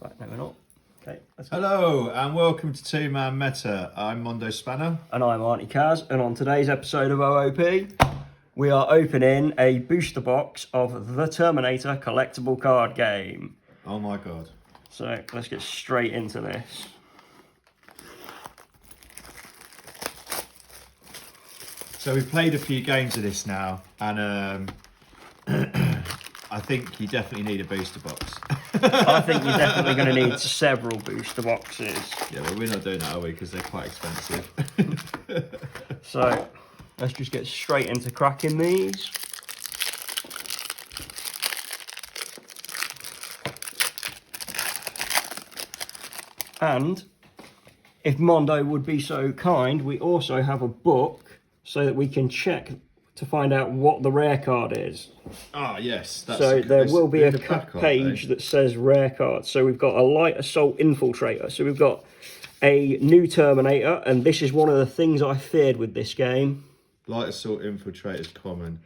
Right, no, we're not. Okay, let's go. Hello and welcome to Two Man Meta. I'm Mondo Spanner. And I'm Auntie Kaz, and on today's episode of OOP, we are opening a booster box of the Terminator collectible card game. Oh my god. So let's get straight into this. So we've played a few games of this now, and I think you definitely need a booster box. I think you're definitely going to need several booster boxes. Yeah, but we're not doing that, are we? Because they're quite expensive. So let's just get straight into cracking these. And if Mondo would be so kind, we also have a book so that we can check to find out what the rare card is. Ah, yes. So there will be a page that says rare cards. So we've got a light assault infiltrator. So we've got a new Terminator, and this is one of the things I feared with this game. Light assault infiltrator is common.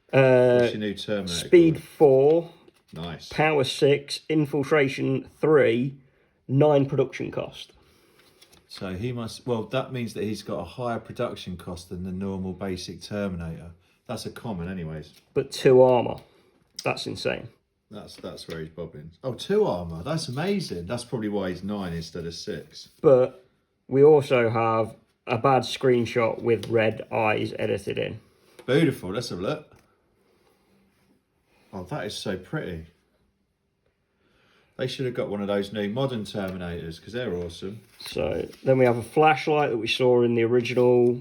What's your new Terminator? Speed called? 4. Nice. Power 6. Infiltration 3. 9 production cost. So he must, well, that means that he's got a higher production cost than the normal basic Terminator. That's a common anyways. But 2 armor. That's insane. That's where he's bobbing. Oh, 2 armor. That's amazing. That's probably why he's 9 instead of 6. But we also have a bad screenshot with red eyes edited in. Beautiful. Let's have a look. Oh, that is so pretty. They should have got one of those new modern Terminators because they're awesome. So then we have a flashlight that we saw in the original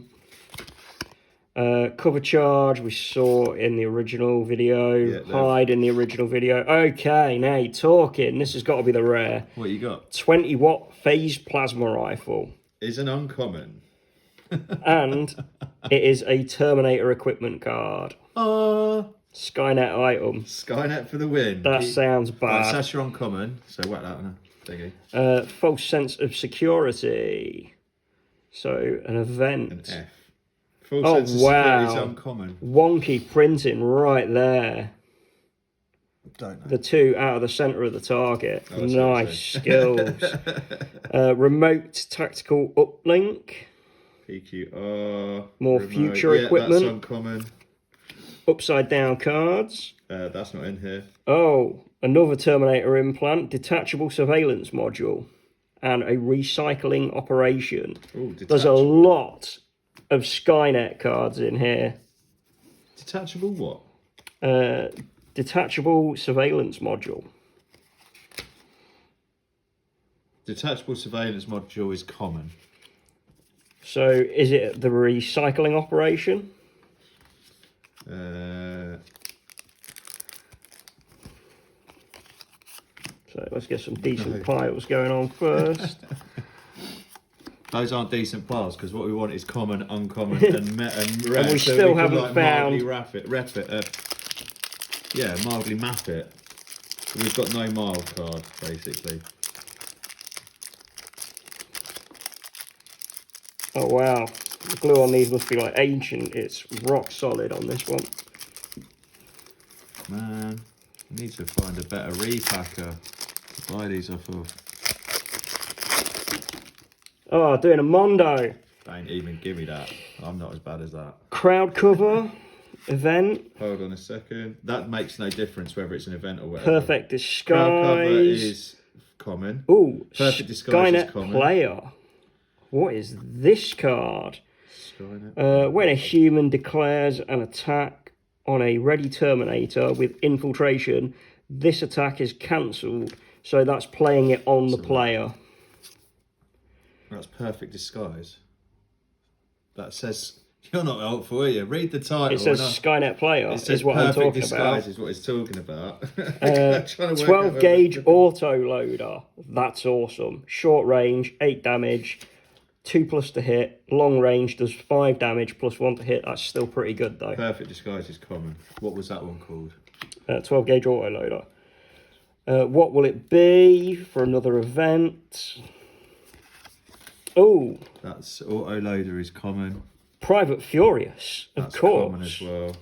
cover charge. We saw in the original video. Yeah, hide in the original video. Okay, now you're talking. This has got to be the rare. What you got? 20 watt phase plasma rifle. Is an uncommon. And it is a Terminator equipment card. Skynet item. Skynet for the win. That sounds bad. Right, so that's your uncommon. So whack that on a thingy. False sense of security. So an event. An F. Full sense of security is uncommon. Wonky printing right there. Don't know. The 2 out of the centre of the target. Oh, nice skills. Remote tactical uplink. PQR. More remote. future Yeah, equipment. That's uncommon. Upside down cards. That's not in here. Oh, another Terminator implant. Detachable surveillance module. And a recycling operation. Ooh, There's a lot of Skynet cards in here. Detachable what? Detachable surveillance module. Detachable surveillance module is common. So is it the recycling operation? So let's get some decent piles going on first. Those aren't decent piles because what we want is common, uncommon, and rare. And we still haven't found. Mildly map it. We've got no mild card basically. Oh wow, the glue on these must be like ancient. It's rock solid on this one. Man, I need to find a better repacker to buy these off of. Oh, doing a Mondo. Don't even give me that. I'm not as bad as that. Crowd cover event. Hold on a second. That makes no difference whether it's an event or whatever. Perfect disguise. Crowd cover is common. Ooh, Perfect disguise Skynet is common. player. What is this card? Skynet. When a human declares an attack on a ready Terminator with infiltration, this attack is cancelled. So that's playing it on the player. That's perfect disguise. That says, you're not helpful, are you? Read the title. It says Skynet player is what I'm talking about. Is what it's talking about. 12 gauge auto loader. That's awesome. Short range, 8 damage. 2+ to hit. Long range does 5 damage plus 1 to hit. That's still pretty good though. Perfect disguise is common. What was that one called? 12 gauge auto loader. What will it be for another event? Oh, That's auto loader is common. Private Furious, of course. Common as well.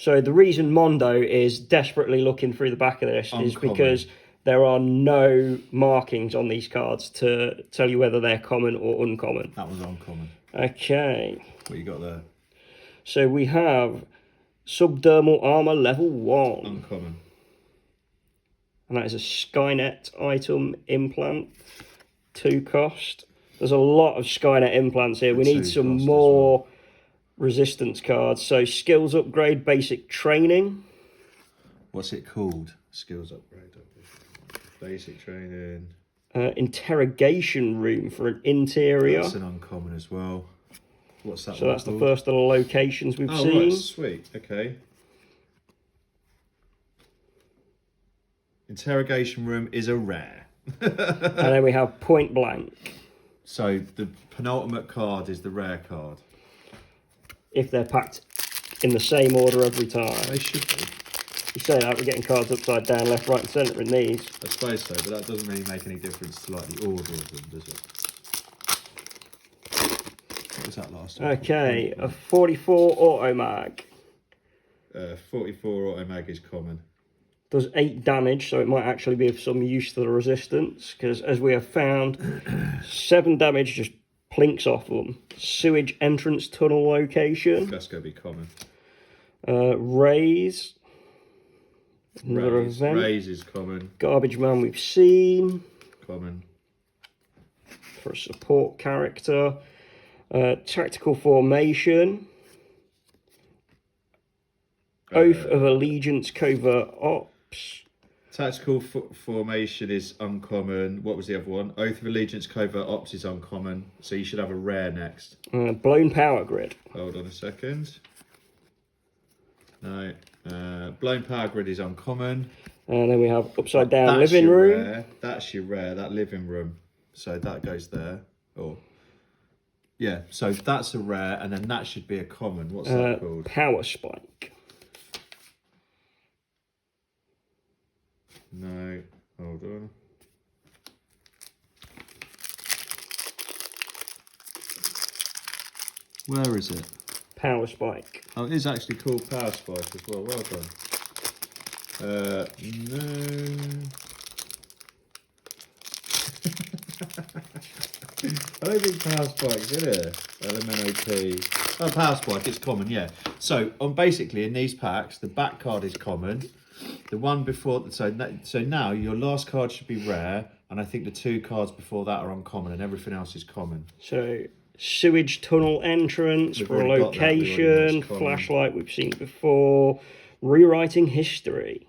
So the reason Mondo is desperately looking through the back of this is because there are no markings on these cards to tell you whether they're common or uncommon. That was uncommon. Okay. What you got there? So we have Subdermal Armor level 1. Uncommon. And that is a Skynet item implant. 2 cost. There's a lot of Skynet implants here. We need some more resistance cards. So skills upgrade, basic training. What's it called? Skills upgrade. Basic training. Interrogation room for an interior. That's an uncommon as well. What's that? So that's the first of the locations we've seen. Oh, right, sweet. Okay. Interrogation room is a rare. And then we have Point Blank. So the penultimate card is the rare card. If they're packed in the same order every time. They should be. You say that, we're getting cards upside down, left, right and centre in these. I suppose so, but that doesn't really make any difference to like the order of them, does it? What was that last one? Okay, a 44 auto mag. 44 auto mag is common. Does 8 damage, so it might actually be of some use to the resistance, because as we have found, 7 damage just plinks off them. Sewage entrance tunnel location. That's going to be common. Raise. Another event. Raise is common. Garbage Man we've seen. Common. For a support character. Tactical formation. Oath of Allegiance covert ops. Tactical formation is uncommon. What was the other one? Oath of Allegiance covert ops is uncommon. So you should have a rare next. Blown power grid. Hold on a second. No. Blown power grid is uncommon. And then we have upside down living room. Rare. That's your rare, that living room. So that goes there. Oh. Yeah, so that's a rare, and then that should be a common. What's that called? Power spike. No. Hold on. Where is it? Power spike. Oh, it is actually called Power Spike as well. Well done. No. I don't think Power Spike's in it. LMNOP. Oh, Power Spike, it's common, yeah. So, basically in these packs, the back card is common. The one before, so now your last card should be rare, and I think the 2 cards before that are uncommon, and everything else is common. So, sewage tunnel entrance for a location, flashlight we've seen before, rewriting history.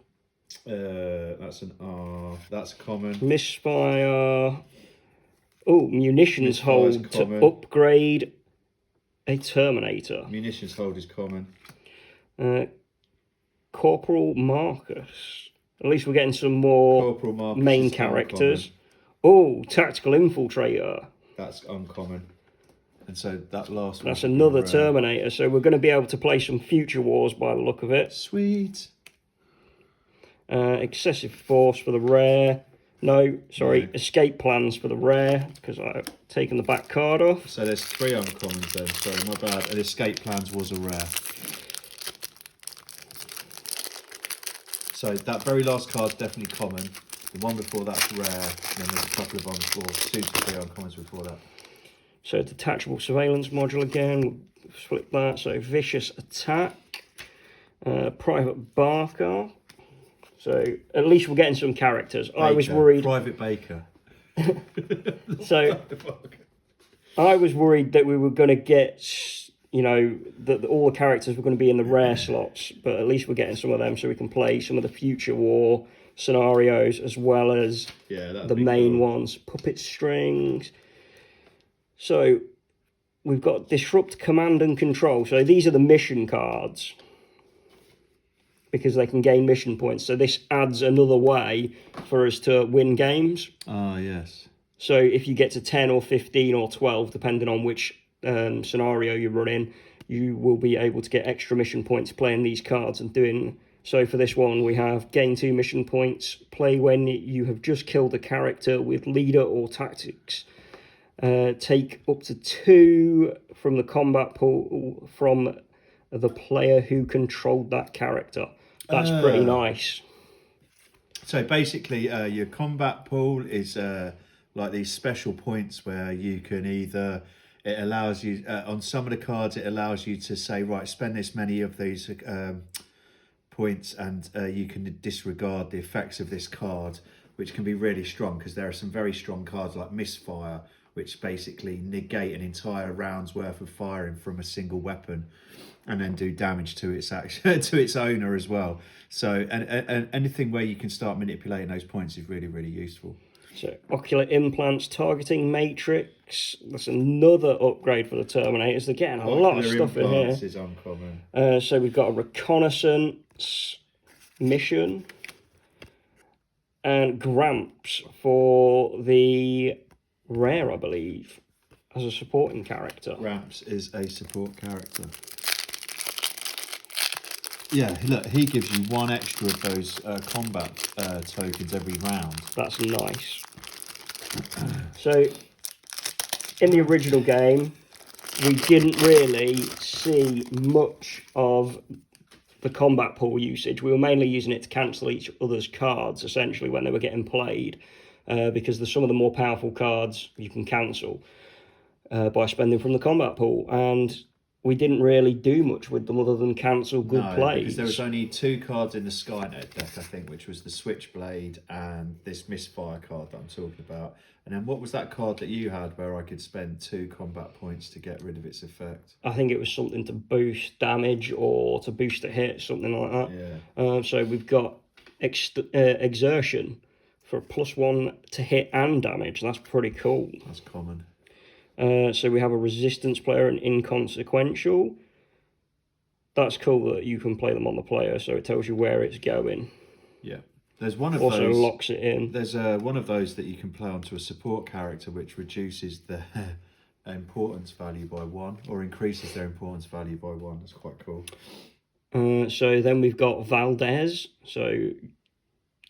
That's an R. That's common. Misfire. Oh, munitions hold to upgrade a Terminator. Munitions hold is common. Corporal Marcus. At least we're getting some more main characters. Oh, tactical infiltrator. That's uncommon. And so that last one. That's another Terminator. So we're going to be able to play some Future Wars by the look of it. Sweet. Excessive force for the rare. No, sorry, escape plans for the rare, because I've taken the back card off. So there's 3 uncommons then, sorry, my bad. And escape plans was a rare. So that very last card's definitely common. The one before that's rare, and then there's a couple of 2 to 3 uncommons before that. So detachable surveillance module again, we'll flip that. So vicious attack, Private Barker. So at least we're getting some characters. Baker, I was worried. Private Baker. So I was worried that we were going to get, you know, that all the characters were going to be in the rare slots, but at least we're getting some of them so we can play some of the Future War scenarios as well as the main ones. Puppet strings. So we've got Disrupt, Command and Control. So these are the mission cards, because they can gain mission points. So this adds another way for us to win games. Ah, yes. So if you get to 10 or 15 or 12, depending on which scenario you run in, you will be able to get extra mission points playing these cards and doing... So for this one, we have gain 2 mission points, play when you have just killed a character with leader or tactics. Take up to 2 from the combat pool from the player who controlled that character. That's pretty nice. So basically, your combat pool is like these special points where you can either, it allows you, on some of the cards, it allows you to say, right, spend this many of these points and you can disregard the effects of this card, which can be really strong because there are some very strong cards like Misfire, which basically negate an entire round's worth of firing from a single weapon and then do damage to its action, to its owner as well. So and anything where you can start manipulating those points is really, really useful. So ocular implants, targeting matrix. That's another upgrade for the Terminators. They're getting a lot of stuff in here. Is uncommon. So we've got a reconnaissance mission and Gramps for the rare, I believe, as a supporting character. Gramps is a support character. Yeah, look, he gives you one extra of those combat tokens every round. That's nice. So, in the original game, we didn't really see much of the combat pool usage. We were mainly using it to cancel each other's cards, essentially, when they were getting played, because there's some of the more powerful cards you can cancel by spending from the combat pool, and we didn't really do much with them other than cancel good plays. Because there was only 2 cards in the Skynet deck, I think, which was the Switchblade and this Misfire card that I'm talking about. And then what was that card that you had where I could spend 2 combat points to get rid of its effect? I think it was something to boost damage or to boost a hit, something like that. Yeah. So we've got Exertion for a +1 to hit and damage. That's pretty cool. That's common. So we have a resistance player and inconsequential. That's cool that you can play them on the player, so it tells you where it's going. Yeah. There's one of also those. Also locks it in. There's one of those that you can play onto a support character, which reduces their importance value by 1, or increases their importance value by 1. That's quite cool. So then we've got Valdez. So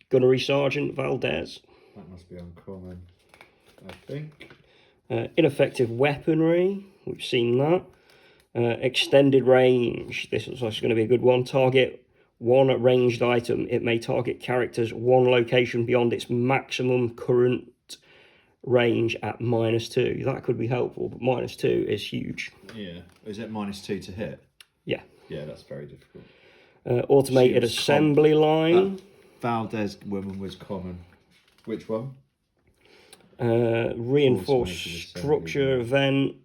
Gunnery Sergeant Valdez. That must be uncommon, I think. Ineffective weaponry, we've seen that. Extended range, this looks like it's going to be a good one. Target 1 ranged item. It may target characters 1 location beyond its maximum current range at -2. That could be helpful, but -2 is huge. Yeah. Is it -2 to hit? Yeah. Yeah, that's very difficult. Automated assembly line. Valdez woman was common. Which one? Reinforced structure event,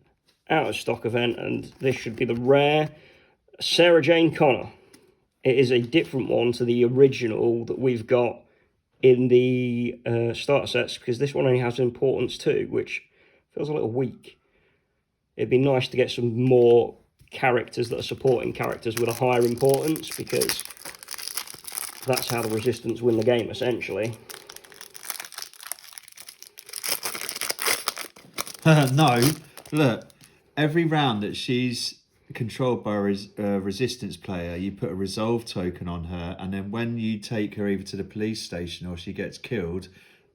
out of stock event, and this should be the rare. Sarah Jane Connor. It is a different one to the original that we've got in the starter sets, because this one only has importance 2, which feels a little weak. It'd be nice to get some more characters that are supporting characters with a higher importance, because that's how the resistance win the game, essentially. No, look, every round that she's controlled by a resistance player, you put a resolve token on her, and then when you take her either to the police station or she gets killed,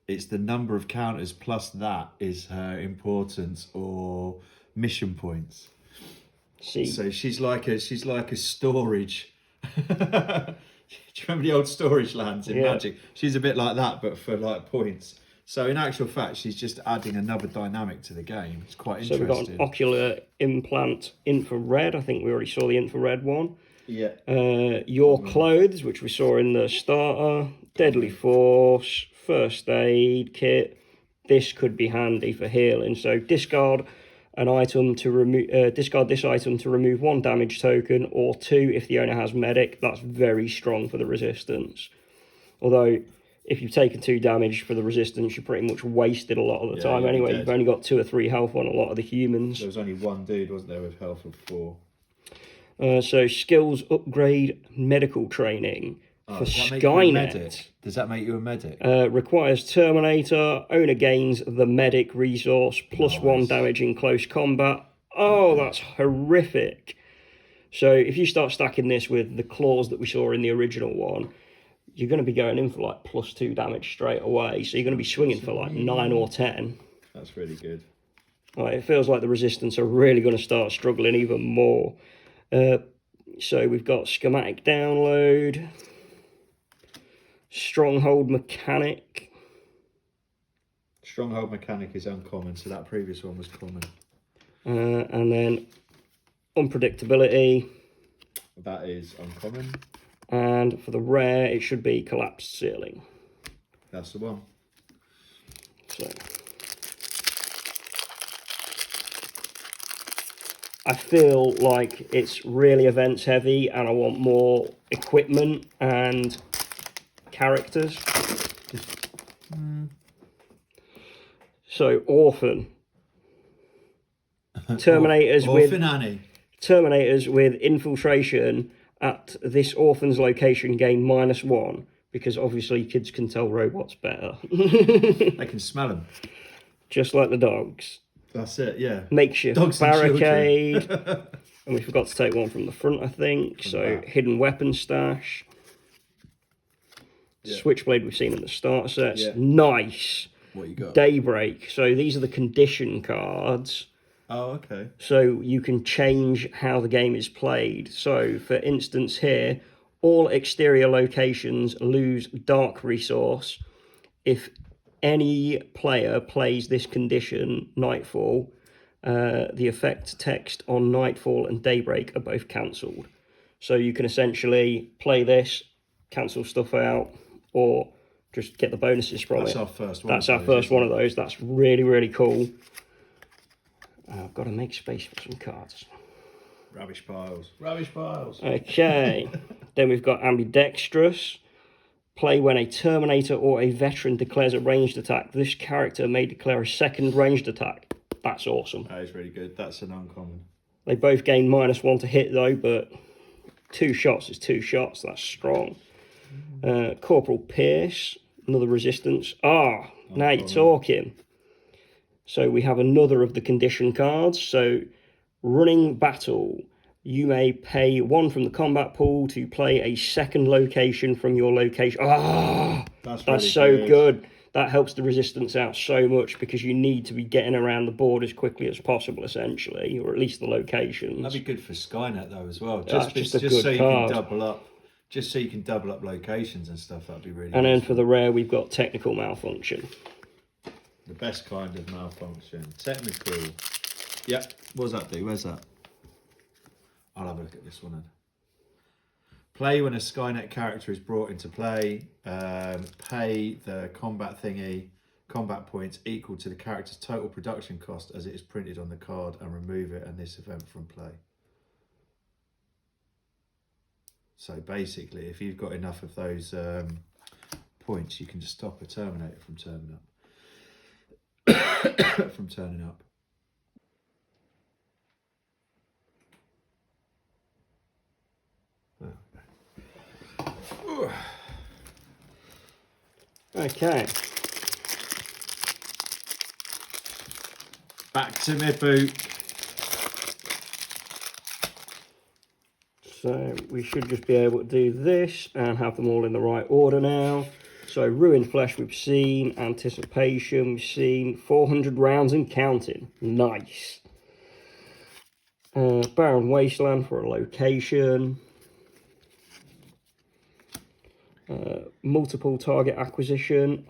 it's the number of counters plus that is her importance or mission points. See. So she's like a storage. Do you remember the old storage lands in Magic? She's a bit like that, but for like points. So in actual fact, she's just adding another dynamic to the game. It's quite interesting. So we've got an ocular implant infrared. I think we already saw the infrared one. Yeah. Your clothes, which we saw in the starter. Deadly force, first aid kit. This could be handy for healing. So discard an item to remove. Discard this item to remove 1 damage token, or 2 if the owner has medic. That's very strong for the resistance. Although, if you've taken 2 damage for the resistance, you're pretty much wasted a lot of the time anyway. You've only got 2 or 3 health on a lot of the humans. There was only one dude, wasn't there, with health of 4. So skills upgrade medical training for Skynet. Does that make you a medic? Requires Terminator. Owner gains the medic resource +1 damage in close combat. Oh, that's horrific. So if you start stacking this with the claws that we saw in the original one, you're going to be going in for like +2 damage straight away. So you're going to be swinging for like 9 or 10. That's really good. Right, it feels like the resistance are really going to start struggling even more. So we've got schematic download. Stronghold Mechanic. Stronghold Mechanic is uncommon, so that previous one was common. And then Unpredictability. That is uncommon. And for the rare, it should be Collapsed Ceiling. That's the one. So I feel like it's really events heavy, and I want more equipment and characters. So Orphan. Terminators Orphan Annie. Terminators with infiltration at this orphan's location gain -1, because obviously kids can tell robots better. They can smell them. Just like the dogs. That's it, yeah. Makeshift Dogs barricade. And we forgot to take one from the front, I think. So hidden weapon stash. Yeah. Switchblade we've seen in the starter sets. Yeah. Nice. What you got? Daybreak. So these are the condition cards. Oh, okay. So you can change how the game is played. So, for instance here, all exterior locations lose dark resource. If any player plays this condition, Nightfall, the effect text on Nightfall and Daybreak are both cancelled. So you can essentially play this, cancel stuff out, or just get the bonuses from it. That's our first one. That's our first one of those. That's really, really cool. I've got to make space for some cards. Rubbish piles. Rubbish piles. Okay. Then we've got Ambidextrous. Play when a Terminator or a Veteran declares a ranged attack. This character may declare a second ranged attack. That's awesome. That is really good. That's an uncommon. They both gain -1 to hit though, but 2 shots is 2 shots. That's strong. Corporal Pierce. Another resistance. Now you're talking. So we have another of the condition cards. So Running Battle. You may pay 1 from the combat pool to play a second location from your location. That's really so good. That helps the resistance out so much, because you need to be getting around the board as quickly as possible, essentially, or at least the locations. That'd be good for Skynet though as well. Just so you can double up. Just so you can double up locations and stuff. That'd be really. And then for the rare, we've got Technical Malfunction. The best kind of malfunction. Technical. Yep. What does that do? Where's that? I'll have a look at this one then. Play when a Skynet character is brought into play. Pay the combat points equal to the character's total production cost as it is printed on the card, and remove it and this event from play. So basically, if you've got enough of those points, you can just stop a Terminator from turning up. From turning up. Okay. Back to my boot. So we should just be able to do this and have them all in the right order now. So Ruined Flesh we've seen, Anticipation we've seen, 400 rounds and counting. Nice. Barren Wasteland for a location. Multiple target acquisition.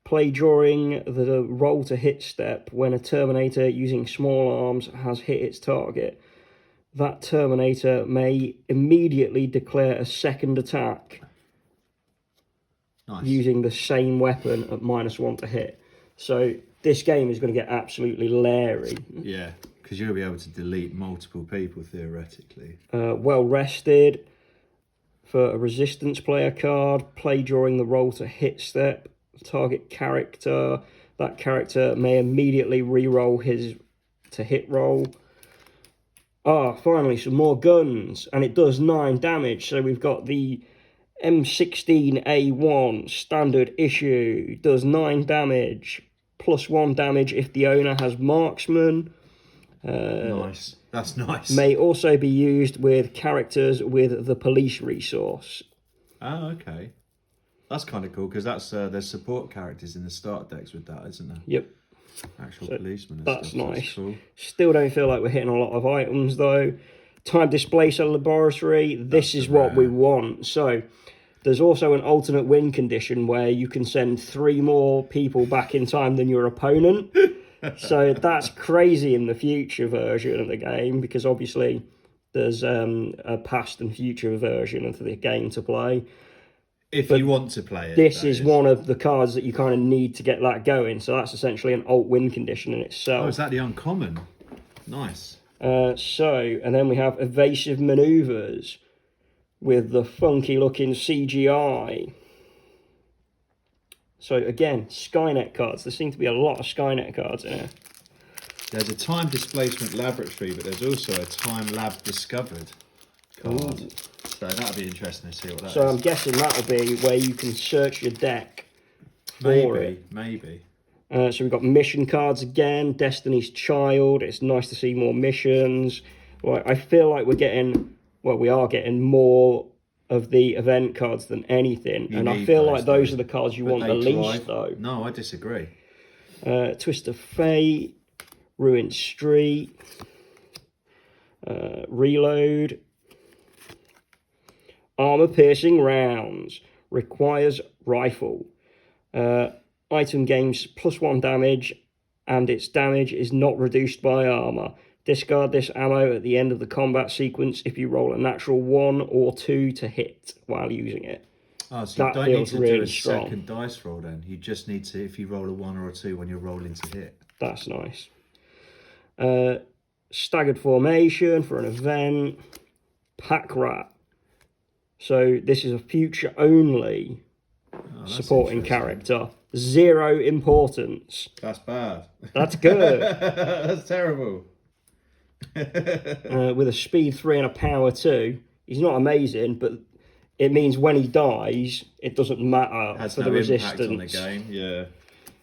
Play during the roll to hit step when a Terminator using small arms has hit its target. That Terminator may immediately declare a second attack. Nice. Using the same weapon at -1 to hit. So this game is going to get absolutely leery. Yeah, because you'll be able to delete multiple people theoretically. Well Rested. For a resistance player card, play during the roll to hit step. Target character. That character may immediately re-roll his to hit roll. Finally, some more guns. And it does 9 damage. So we've got the M16A1 standard issue. Does 9 damage. +1 damage if the owner has marksman. Nice. That's nice. May also be used with characters with the police resource. Oh, okay. That's kind of cool, because that's there's support characters in the start decks with that, isn't there? Yep. Actual policemen. That's stuff. nice. That's cool. Still don't feel like we're hitting a lot of items though. Time Displacer Laboratory. This is what we want. So There's also an alternate win condition where you can send 3 more people back in time than your opponent. So that's crazy in the future version of the game, because obviously there's a past and future version of the game to play. If you want to play it. This is one of the cards that you kind of need to get that going. So that's essentially an alt win condition in itself. Oh, is that the uncommon? Nice. And then we have evasive maneuvers with the funky looking CGI. So again, Skynet cards. There seem to be a lot of Skynet cards in here. There's a time displacement laboratory, but there's also a time lab discovered card. Ooh. So that'll be interesting to see what that is. So I'm guessing that'll be where you can search your deck for it. Maybe. So we've got mission cards again, Destiny's Child. It's nice to see more missions. Well, I feel like we are getting more of the event cards than anything. And I feel like those are the cards you want the least, though. No, I disagree. Twist of Fate, Ruined Street, Reload. Armor-piercing rounds. Requires rifle. Item gains +1 damage, and its damage is not reduced by armor. Discard this ammo at the end of the combat sequence if you roll a natural 1 or 2 to hit while using it. Oh, so you don't need to do a second dice roll then. You just need to, if you roll a 1 or a 2 when you're rolling to hit. That's nice. Staggered formation for an event. Pack Rat. So this is a future only supporting character. 0 importance. That's bad. That's good. That's terrible. With a speed 3 and a power 2. He's not amazing, but it means when he dies, it doesn't matter for the resistance. On the game, yeah.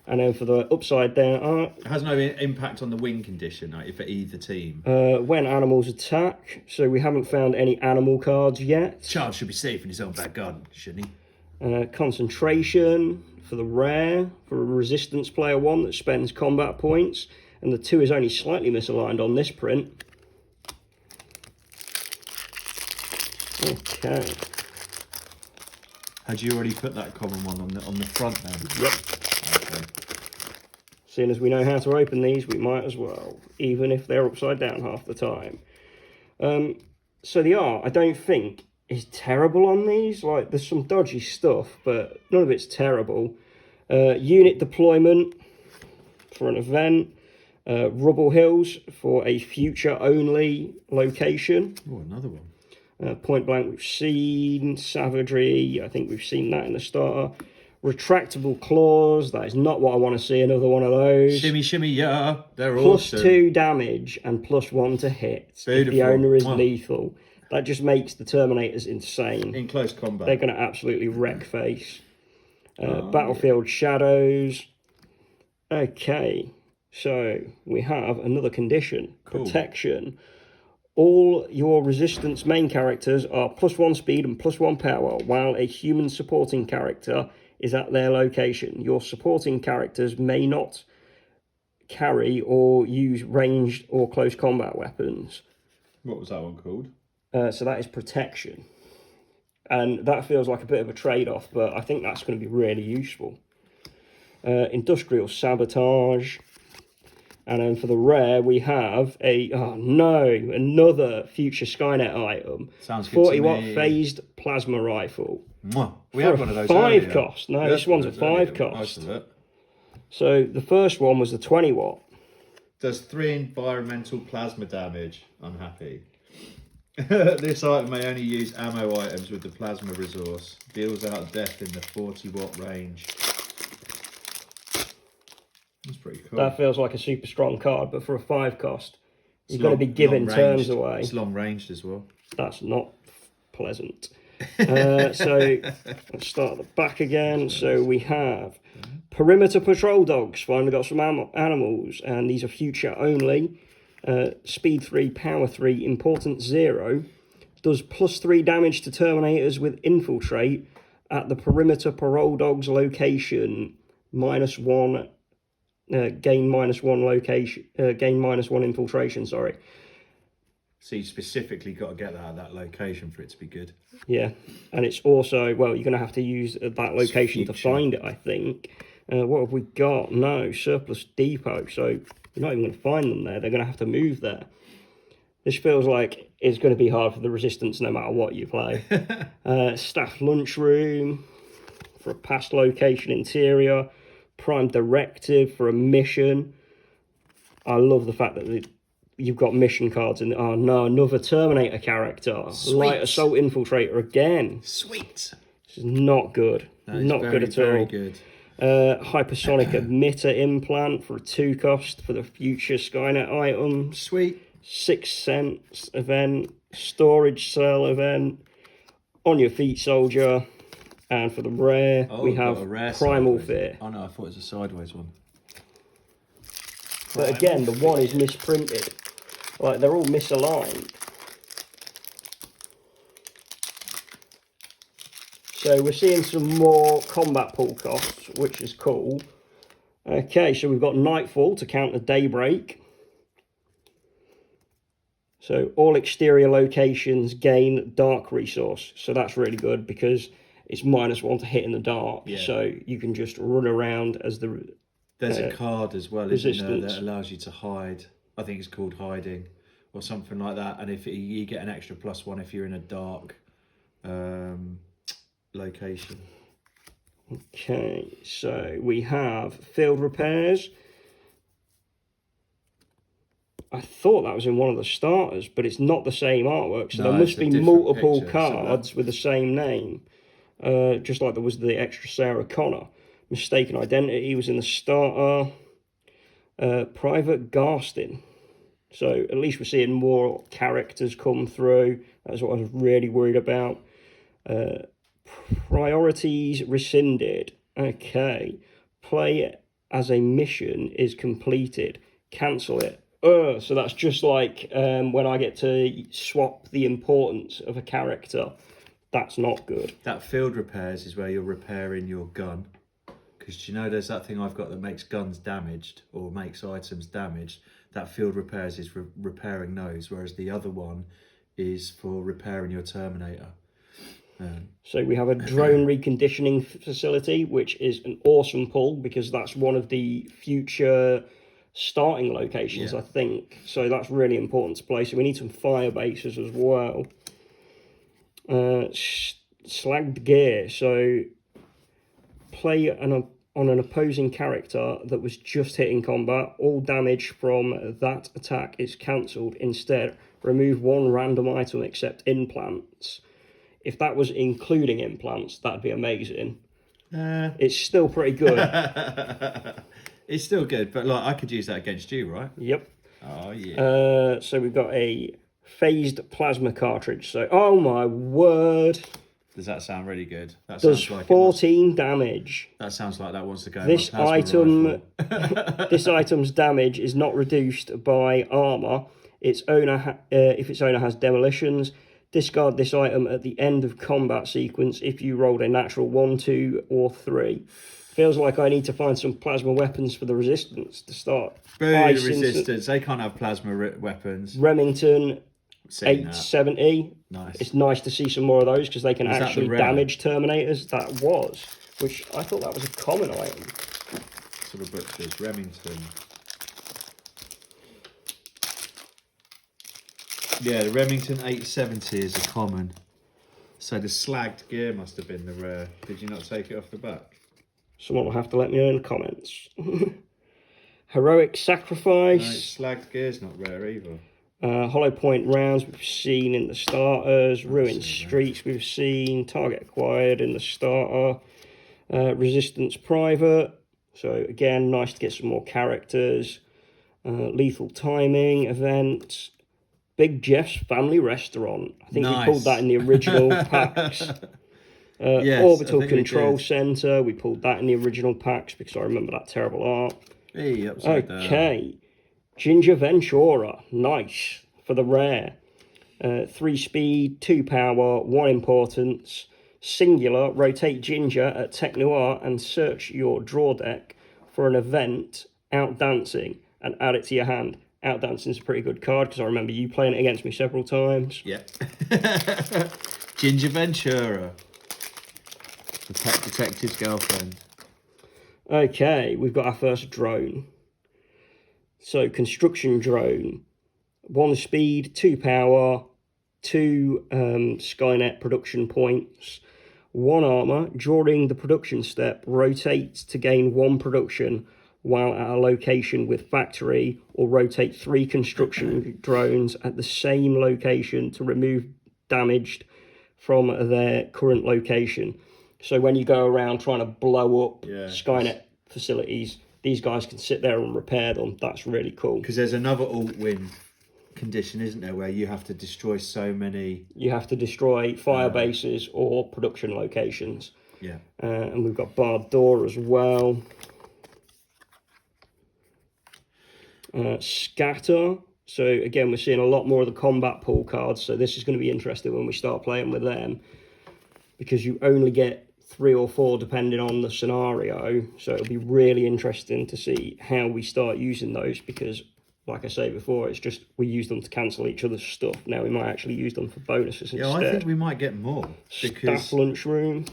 And then for the upside down, it has no impact on the win condition for either team. When animals attack, so we haven't found any animal cards yet. Child should be safe in his own back garden, shouldn't he? Concentration for the rare, for a resistance player 1 that spends combat points, and the 2 is only slightly misaligned on this print. Okay. Had you already put that common one on the front then? Yep. Okay. Seeing as we know how to open these, we might as well, even if they're upside down half the time. So the art, I don't think, is terrible on these. Like, there's some dodgy stuff, but none of it's terrible. Unit deployment for an event. Rubble Hills for a future-only location. Oh, another one. Point Blank we've seen. Savagery, I think we've seen that in the starter. Retractable Claws, that is not what I want to see, another one of those. Shimmy, shimmy, yeah. They're awesome. +2 awesome. damage and +1 to hit. Beautiful. If the owner is lethal. That just makes the Terminators insane. In close combat. They're going to absolutely wreck face. Battlefield Shadows. Okay. So we have another condition. Cool. Protection. All your resistance main characters are +1 speed and +1 power, while a human supporting character is at their location. Your supporting characters may not carry or use ranged or close combat weapons. What was that one called? So that is protection. And that feels like a bit of a trade-off, but I think that's going to be really useful. Industrial Sabotage. And then for the rare, we have another future Skynet item. Sounds good 40 to watt me. phased plasma rifle. We had one of those 5 earlier. cost. No, this one's a 5 cost. Most of it. So the first one was the 20 watt. Does 3 environmental plasma damage. I'm happy. This item may only use ammo items with the plasma resource. Deals out death in the 40 watt range. That's pretty cool. That feels like a super strong card, but for a 5 cost, you've got to be giving turns away. It's long ranged as well. That's not pleasant. So let's start at the back again. So we have Perimeter Patrol Dogs. Finally got some animals, and these are future only. Speed 3, Power 3, Importance 0. Does +3 damage to Terminators with Infiltrate at the Perimeter Patrol Dogs location. -1. Gain -1 location. Gain -1 infiltration. Sorry. So you specifically got to get that at that location for it to be good. Yeah, and it's also, well, you're going to have to use that location to find it, I think. What have we got? No, surplus depot. So you're not even going to find them there. They're going to have to move there. This feels like it's going to be hard for the Resistance no matter what you play. Staff lunchroom for a past location interior. Prime directive for a mission. I love the fact that you've got mission cards in. Oh no, another Terminator character. Sweet. Light assault infiltrator again. Sweet. This is not good. Not very, good at very all. Good. Hypersonic emitter implant for a 2 cost for the future Skynet items. Sweet. 6 cents event. Storage cell event. On your feet, soldier. And for the rare, we have a rare Primal sideways. Fear. Oh no, I thought it was a sideways one. But again, the one is misprinted. Like, they're all misaligned. So we're seeing some more combat pull costs, which is cool. Okay, so we've got Nightfall to counter Daybreak. So all exterior locations gain dark resource. So that's really good because it's -1 to hit in the dark. Yeah. So you can just run around as the... There's a card as well, isn't there, Resistance. that allows you to hide. I think it's called hiding or something like that. And if you get an extra +1 if you're in a dark location. Okay, so we have field repairs. I thought that was in one of the starters, but it's not the same artwork. So No, there must it's a be different multiple picture, cards with the same name. Just like there was the extra Sarah Connor. Mistaken Identity was in the starter. Private Garstin. So at least we're seeing more characters come through. That's what I was really worried about. Priorities rescinded. Okay. Play as a mission is completed. Cancel it. So that's just like when I get to swap the importance of a character. That's not good. That field repairs is where you're repairing your gun. Because you know there's that thing I've got that makes guns damaged or makes items damaged. That field repairs is repairing those, whereas the other one is for repairing your Terminator. So we have a drone reconditioning facility, which is an awesome pull because that's one of the future starting locations, Yeah. I think. So that's really important to play. So we need some fire bases as well. Slagged gear. So play on an opposing character that was just hitting combat. All damage from that attack is cancelled. Instead, remove 1 random item except implants. If that was including implants, that'd be amazing. It's still pretty good. It's still good, but like I could use that against you, right? Yep. Oh yeah. So we've got a phased plasma cartridge. So, oh my word. Does that sound really good? That Does sounds like 14 damage. that sounds like that wants to go. This in my plasma item, rifle. this item's damage is not reduced by armor. Its owner, if its owner has demolitions, discard this item at the end of combat sequence if you rolled a natural 1, 2, or 3. Feels like I need to find some plasma weapons for the Resistance to start. Boo, Ice Resistance. They can't have plasma weapons. Remington Seen that. 870. Nice. It's nice to see some more of those because they can Was that the actually rare? damage Terminators. That was, which I thought that was a common item. So the book says Remington. Yeah, the Remington 870 is a common. So the slagged gear must have been the rare. Did you not take it off the back? Someone will have to let me know in the comments. Heroic No, Sacrifice. slagged gear's not rare either. Hollow Point Rounds we've seen in the starters. Ruined Streets we've seen. Target acquired in the starter. Resistance Private. So again, nice to get some more characters. Lethal Timing event. Big Jeff's Family Restaurant. I think Nice. we pulled that in the original packs. Yes, I Orbital think we Control did. Center. We pulled that in the original packs because I remember that terrible art. Hey, upside down. Okay. Ginger Ventura. Nice for the rare. 3 speed, 2 power, 1 importance. Singular. Rotate Ginger at Tech Noir and search your draw deck for an event, Out Dancing, and add it to your hand. Outdancing's a pretty good card because I remember you playing it against me several times. Yeah. Ginger Ventura. The pet detective's girlfriend. Okay, we've got our first drone. So, construction drone. 1 speed, 2 power, 2 Skynet production points, 1 armor. During the production step, rotate to gain 1 production while at a location with factory, or rotate 3 construction drones at the same location to remove damaged from their current location. So when you go around trying to blow up Skynet facilities, these guys can sit there and repair them. That's really cool. Because there's another alt-win condition, isn't there, where you have to destroy so many... You have to destroy fire bases or production locations. Yeah. And we've got barred door as well. Scatter. So again, we're seeing a lot more of the combat pool cards. So this is going to be interesting when we start playing with them, because you only get 3 or 4 depending on the scenario. So it'll be really interesting to see how we start using those, because like I say before, it's just we use them to cancel each other's stuff. Now we might actually use them for bonuses instead. Yeah, I think we might get more. Staff lunchroom.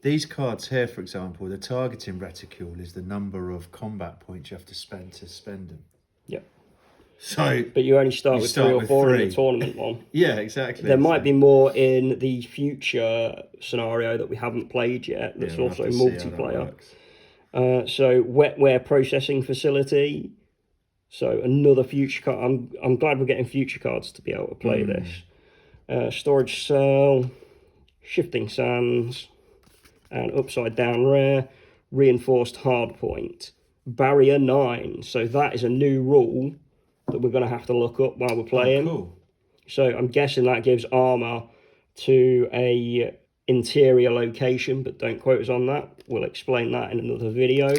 These cards here, for example, the targeting reticule is the number of combat points you have to spend them. Yep. So, but you only start with 3 or 4 in the tournament one. Yeah, exactly. There might be more in the future scenario that we haven't played yet. That's also multiplayer. So wetware processing facility. So another future card. I'm glad we're getting future cards to be able to play this. Storage cell, shifting sands, and upside down rare, reinforced hardpoint. Barrier 9. So that is a new rule that we're going to have to look up while we're playing. Cool. So I'm guessing that gives armor to a interior location, but don't quote us on that. We'll explain that in another video.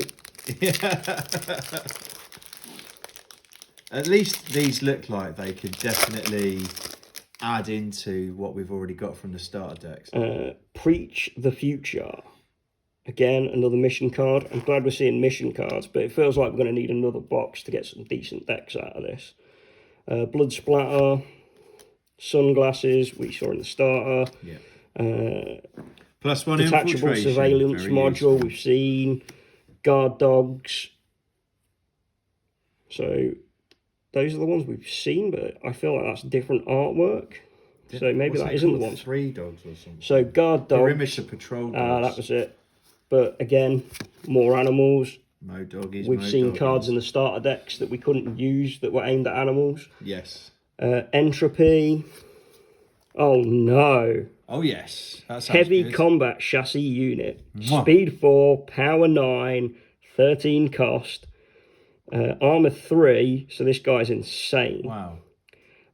At least these look like they could definitely add into what we've already got from the starter decks. Preach the future. Again, another mission card. I'm glad we're seeing mission cards, but it feels like we're going to need another box to get some decent decks out of this. Blood splatter, sunglasses, we saw in the starter. Yeah. +1 detachable surveillance module, we've seen. Guard dogs. So those are the ones we've seen, but I feel like that's different artwork. So maybe that isn't the one. 3 dogs or something. So guard dogs. Perimeter patrol dogs. That was it. But again, more animals. Mo doggies. We've seen cards in the starter decks that we couldn't use that were aimed at animals. Yes. Entropy. Oh no. Oh yes. That's heavy combat chassis unit. Speed 4, power 9, 13 cost. Armor 3. So this guy's insane. Wow.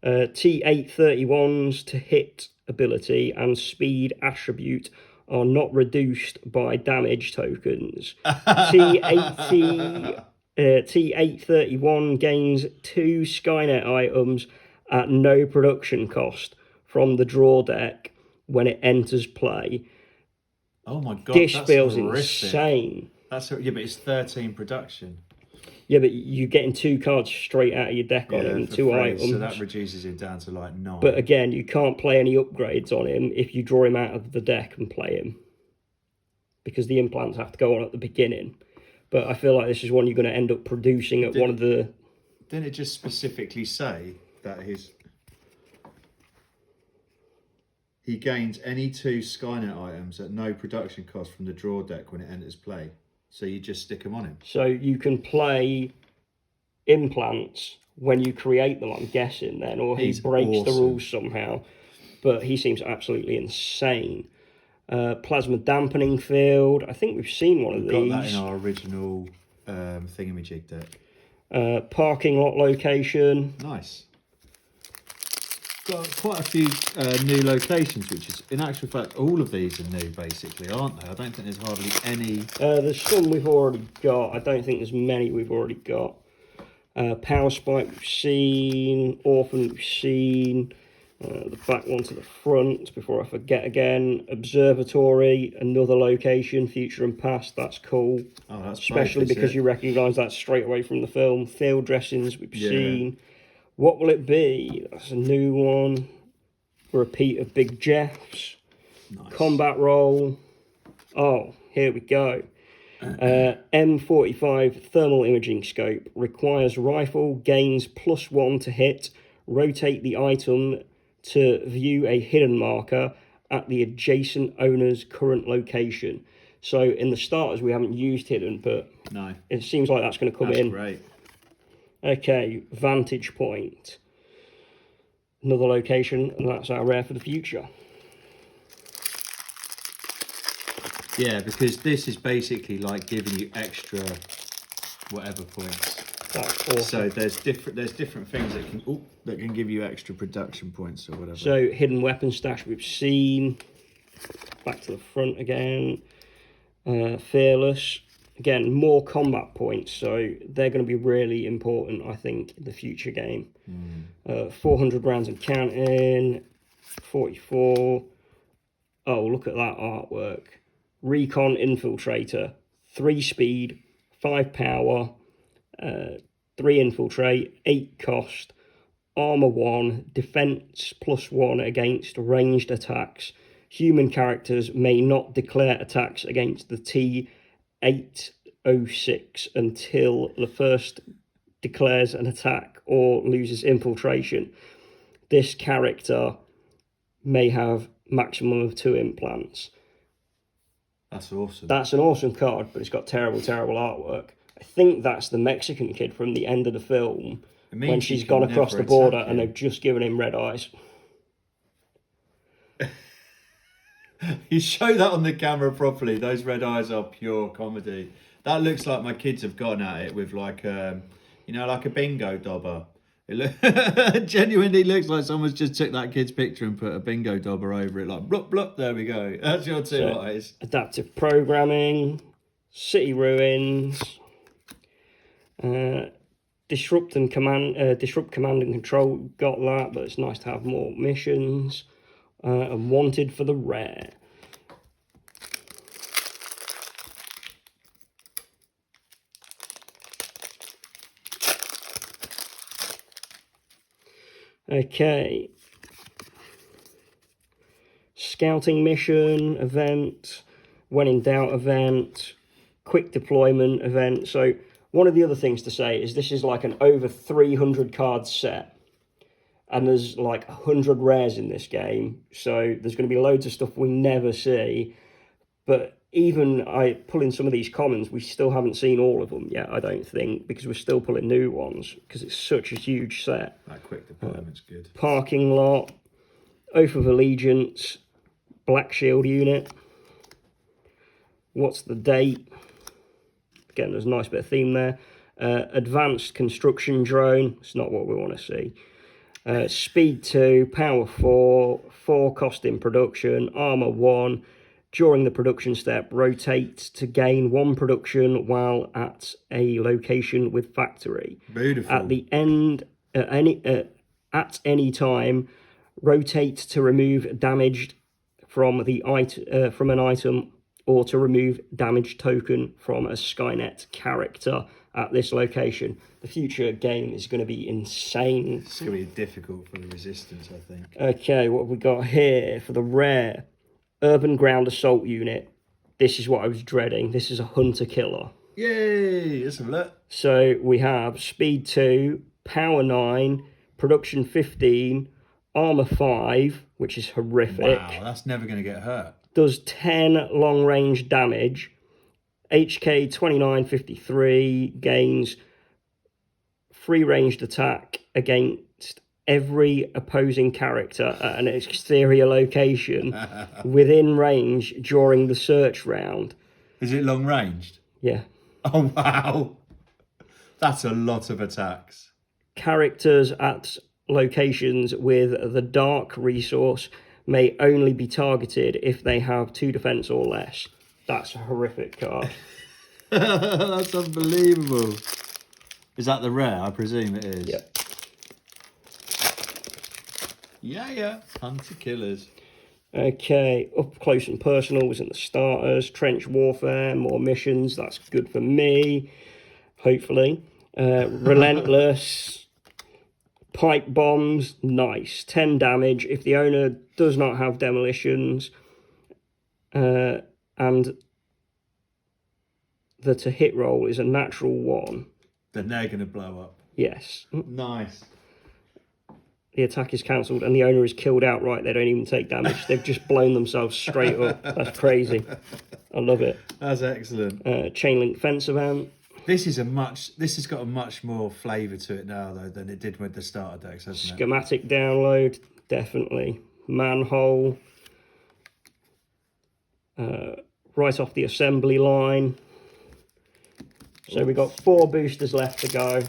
T831's to hit ability and speed attribute are not reduced by damage tokens. T831 gains 2 Skynet items at no production cost from the draw deck when it enters play. Oh my god, this feels insane. But it's 13 production. Yeah, but you're getting 2 cards straight out of your deck on him, 2 items. So that reduces him down to like 9. But again, you can't play any upgrades on him if you draw him out of the deck and play him, because the implants have to go on at the beginning. But I feel like this is one you're going to end up producing at one of the... Didn't it just specifically say that he gains any 2 Skynet items at no production cost from the draw deck when it enters play? So you just stick them on him. So you can play implants when you create them, I'm guessing then, or he breaks the rules somehow. But he seems absolutely insane. Plasma dampening field. I think we've seen one of these. Got that in our original thingamajig deck. Parking lot location. Nice. Got quite a few new locations, which is, in actual fact, all of these are new, basically, aren't they? I don't think there's hardly any... there's some we've already got. I don't think there's many we've already got. Power spike we've seen. Orphan we've seen. The back one to the front, before I forget again. Observatory, another location, future and past. That's cool. Oh, that's especially because you recognise that straight away from the film. Field dressings we've seen. What will it be? That's a new one. A repeat of Big Jeff's. Nice. Combat roll. Oh, here we go. M45 thermal imaging scope. Requires rifle, gains +1 to hit. Rotate the item to view a hidden marker at the adjacent owner's current location. So in the starters, we haven't used hidden, but No. it seems like that's going to come in. Great. Okay, vantage point. Another location, and that's our rare for the future. Yeah, because this is basically like giving you extra whatever points. That's awesome. So there's different things that can give you extra production points or whatever. So hidden weapon stash we've seen. Back to the front again. Fearless. Again, more combat points, so they're going to be really important, I think, in the future game. 400 rounds and counting. 44. Oh, look at that artwork. Recon Infiltrator. 3 speed, 5 power, 3 infiltrate, 8 cost, armor 1, defense +1 against ranged attacks. Human characters may not declare attacks against the T806 until the first declares an attack or loses infiltration. This character may have maximum of 2 implants. That's awesome. That's an awesome card, but it's got terrible, terrible artwork. I think that's the Mexican kid from the end of the film when she's gone across the border and they've just given him red eyes. You show that on the camera properly. Those red eyes are pure comedy. That looks like my kids have gotten at it with like, like a bingo dobber. It genuinely looks like someone's just took that kid's picture and put a bingo dobber over it. Like, blop, blop, there we go. That's your 2 eyes. Adaptive programming, city ruins, disrupt command and control. Got that, but it's nice to have more missions. And wanted for the rare. Okay. Scouting mission event, when in doubt event, quick deployment event. So one of the other things to say is this is like an over 300 card set. And there's like 100 rares in this game. So there's going to be loads of stuff we never see. But even pulling some of these commons, we still haven't seen all of them yet, I don't think, because we're still pulling new ones, because it's such a huge set. That quick deployment's good. Parking lot, Oath of Allegiance, Black Shield unit. What's the date? Again, there's a nice bit of theme there. Advanced construction drone. It's not what we want to see. Speed 2, power 4, 4 cost in production, armor 1. During the production step, rotate to gain 1 production while at a location with factory. Beautiful. At the end, at any time, rotate to remove damage from an item or to remove damage token from a Skynet character at this location. The future game is going to be insane. It's going to be difficult for the Resistance, I think. Okay, what have we got here for the rare? Urban Ground Assault Unit. This is what I was dreading. This is a hunter-killer. Yay! Let's have a look. So we have Speed 2, Power 9, Production 15, Armor 5, which is horrific. Wow, that's never going to get hurt. Does 10 long-range damage. HK 2953, gains free ranged attack against every opposing character at an exterior location within range during the search round. Is it long ranged? Yeah. Oh, wow. That's a lot of attacks. Characters at locations with the dark resource may only be targeted if they have 2 defense or less. That's a horrific card. That's unbelievable. Is that the rare? I presume it is. Yep. Yeah. Hunter killers. Okay, up close and personal was in the starters. Trench warfare, more missions. That's good for me, hopefully. Relentless, Pipe bombs, nice. 10 damage. If the owner does not have demolitions, and the to hit roll is a natural 1. Then they're going to blow up. Yes. Nice. The attack is cancelled and the owner is killed outright. They don't even take damage. They've just blown themselves straight up. That's crazy. I love it. That's excellent. Chain link fence event. This has got a much more flavour to it now though than it did with the starter decks, hasn't it? Schematic download, definitely. Manhole. Right off the assembly line. So we've got 4 boosters left to go.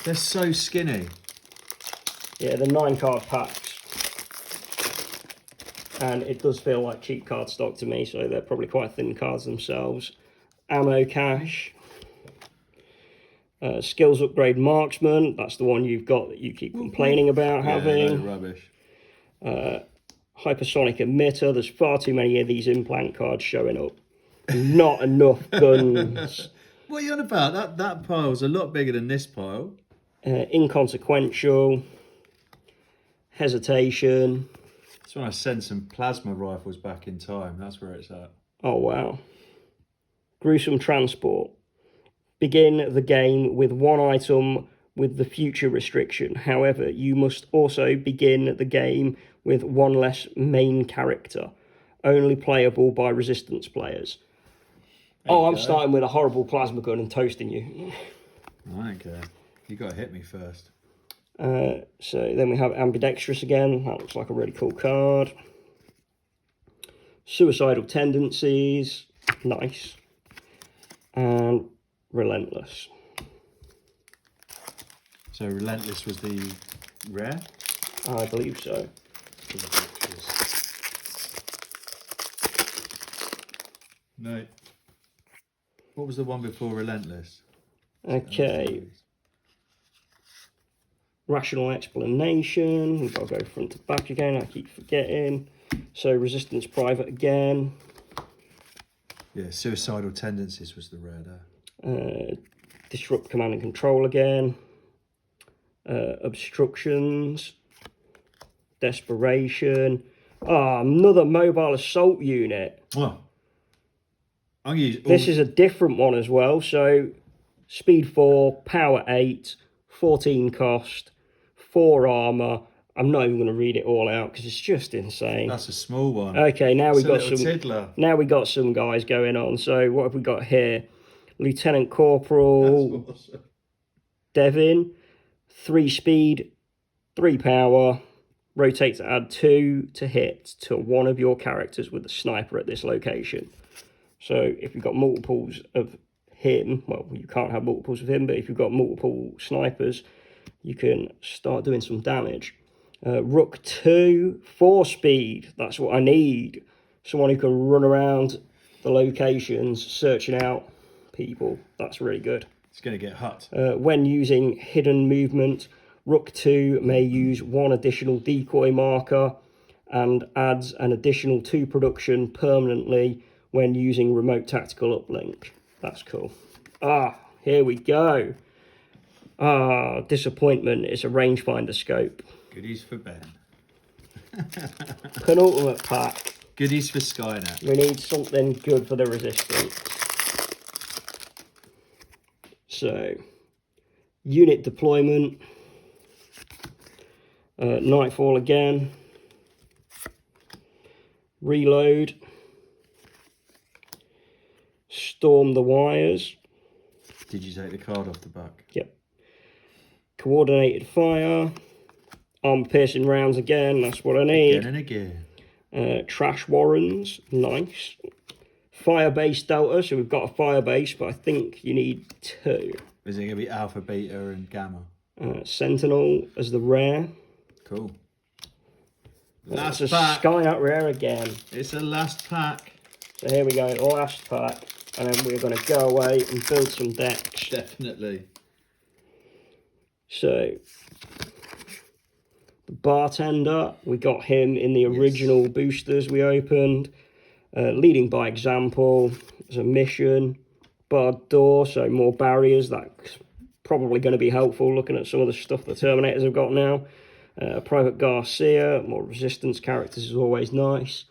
They're so skinny. Yeah, the 9 card packs. And it does feel like cheap card stock to me, so they're probably quite thin cards themselves. Ammo cache. Skills upgrade marksman. That's the one you've got that you keep complaining about having. Rubbish. Hypersonic emitter. There's far too many of these implant cards showing up. Not enough guns. What are you on about? That pile's a lot bigger than this pile. Inconsequential. Hesitation. That's when I sent some plasma rifles back in time. That's where it's at. Oh, wow. Gruesome transport. Begin the game with 1 item with the future restriction. However, you must also begin the game with 1 less main character. Only playable by resistance players. I'm starting with a horrible plasma gun and toasting you. I don't care. You got to hit me first. So then we have ambidextrous again. That looks like a really cool card. Suicidal tendencies. Nice. And relentless. So relentless was the rare? I believe so. No. What was the one before relentless? Okay. Rational explanation. We've got to go front to back again. I keep forgetting. So resistance private again. Yeah, suicidal tendencies was the rare there. Disrupt command and control again. Obstructions. Desperation. Another mobile assault unit. Oh. This is a different one as well. So speed 4, power 8, 14 cost, 4 armor. I'm not even going to read it all out because it's just insane. That's a small one. Okay, now we got some. Tiddler. Now we got some guys going on. So what have we got here? Lieutenant Corporal Awesome. Devin, 3 speed, 3 power. Rotate to add 2 to hit to one of your characters with a sniper at this location. So if you've got multiples of him, well, you can't have multiples of him, but if you've got multiple snipers, you can start doing some damage. Rook 2, 4 speed. That's what I need. Someone who can run around the locations searching out people. That's really good. It's going to get hot. When using hidden movement, Rook 2 may use 1 additional decoy marker and adds an additional 2 production permanently when using remote tactical uplink. That's cool. Here we go. Disappointment is a rangefinder scope. Goodies for Ben. Penultimate pack. Goodies for Skynet. We need something good for the resistance. So, unit deployment. Nightfall again. Reload. Storm the wires. Did you take the card off the back? Yep. Coordinated fire. Arm-piercing rounds again. That's what I need. Again and again. Trash warrens. Nice. Fire-based delta. So we've got a fire-base, but I think you need 2. Is it going to be alpha, beta, and gamma? Sentinel as the rare. Cool. That's a Skynet rare again. It's a last pack. So here we go. Last pack. And then we're going to go away and build some decks. Definitely. So, the bartender, we got him in the original boosters we opened. Leading by example, there's a mission. Barred door, so more barriers that probably going to be helpful looking at some of the stuff the Terminators have got now. Private Garcia, more resistance characters is always nice.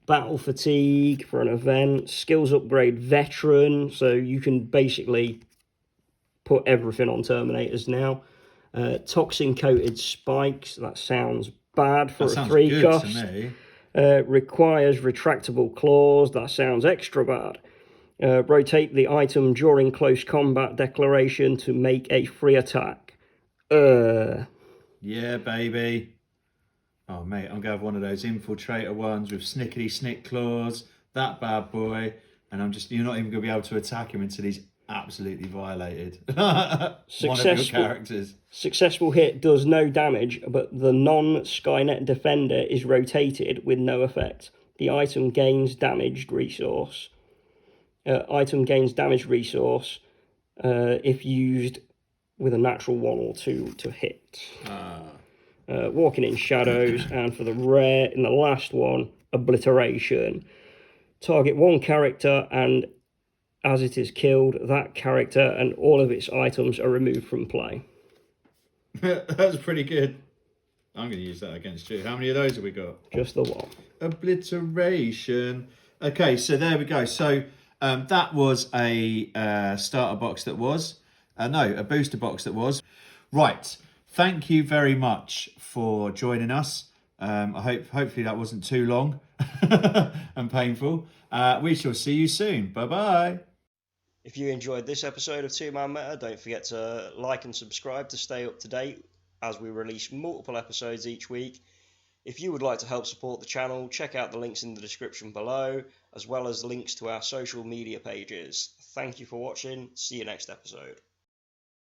Battle Fatigue for an event. Skills Upgrade Veteran, so you can basically put everything on Terminators now. Toxin Coated Spikes, that sounds bad for that a 3 good cost. to me. Requires retractable claws, that sounds extra bad. Rotate the item during close combat declaration to make a free attack. Yeah, baby. Oh, mate, I'm going to have one of those infiltrator ones with snickety snick claws, that bad boy, and you're not even going to be able to attack him until he's absolutely violated. One of your characters. Successful hit does no damage, but the non-Skynet Defender is rotated with no effect. The item gains damaged resource. If used with a natural 1 or 2 to hit. Walking in Shadows, and for the rare, in the last one, Obliteration. Target one character, and as it is killed, that character and all of its items are removed from play. That's pretty good. I'm going to use that against you. How many of those have we got? Just the one. Obliteration. Okay, so there we go. So that was a starter box that was. A booster box that was. Right. Thank you very much for joining us. Hopefully that wasn't too long and painful. We shall see you soon. Bye-bye. If you enjoyed this episode of Two Man Meta, don't forget to like and subscribe to stay up to date as we release multiple episodes each week. If you would like to help support the channel, check out the links in the description below, as well as links to our social media pages. Thank you for watching. See you next episode.